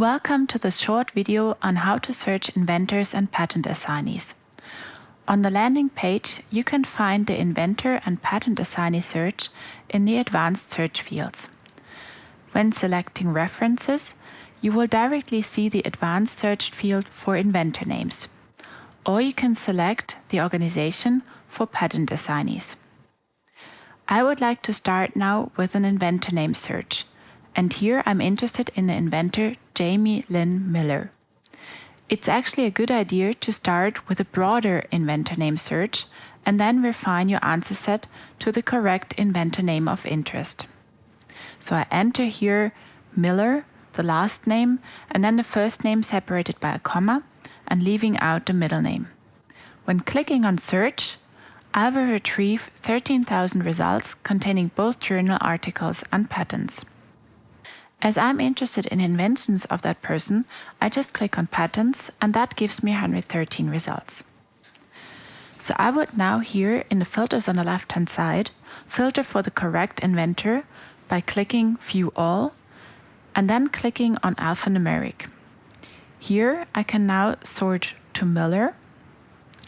Welcome to this short video on how to search inventors and patent assignees. On the landing page, you can find the inventor and patent assignee search in the advanced search fields. When selecting references, you will directly see the advanced search field for inventor names, or you can select the organization for patent assignees. I would like to start now with an inventor name search, and here I'm interested in the inventor Jamie Lynn Miller. It's actually a good idea to start with a broader inventor name search and then refine your answer set to the correct inventor name of interest. So I enter here Miller, the last name, and then the first name separated by a comma and leaving out the middle name. When clicking on search, I will retrieve 13,000 results containing both journal articles and patents. As I'm interested in inventions of that person, I just click on patents and that gives me 113 results. So I would now here in the filters on the left-hand side, filter for the correct inventor by clicking View All and then clicking on alphanumeric. Here I can now sort to Miller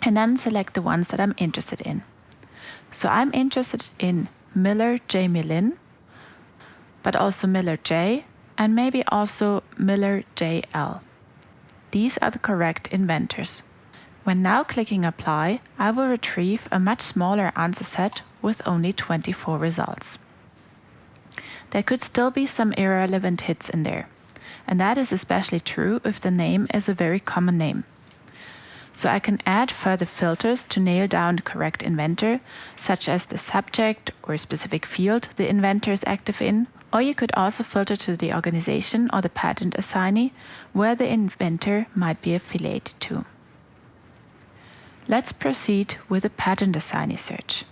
and then select the ones that I'm interested in. So I'm interested in Miller Jamie Lynn, but also Miller J, and maybe also Miller JL. These are the correct inventors. When now clicking Apply, I will retrieve a much smaller answer set with only 24 results. There could still be some irrelevant hits in there, and that is especially true if the name is a very common name. So I can add further filters to nail down the correct inventor, such as the subject or specific field the inventor is active in, or you could also filter to the organization or the patent assignee where the inventor might be affiliated to. Let's proceed with the patent assignee search.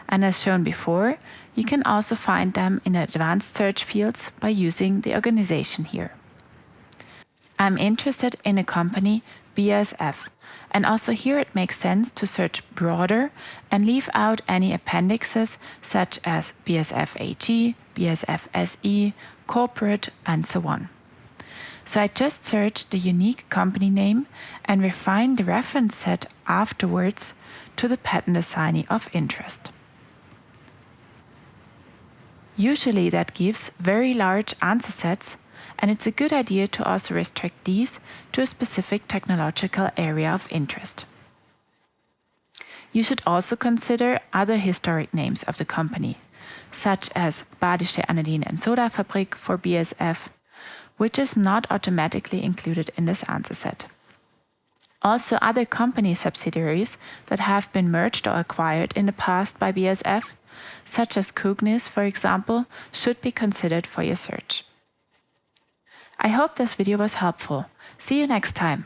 And as shown before, you can also find them in the advanced search fields by using the organization here. I'm interested in a company BASF, and also here it makes sense to search broader and leave out any appendixes such as BASF AG, BASF SE, corporate, and so on. So I just search the unique company name and refine the reference set afterwards to the patent assignee of interest. Usually that gives very large answer sets, and it's a good idea to also restrict these to a specific technological area of interest. You should also consider other historic names of the company, such as Badische Anilin and Soda Fabrik for BASF, which is not automatically included in this answer set. Also, other company subsidiaries that have been merged or acquired in the past by BASF, such as Cognis, for example, should be considered for your search. I hope this video was helpful. See you next time.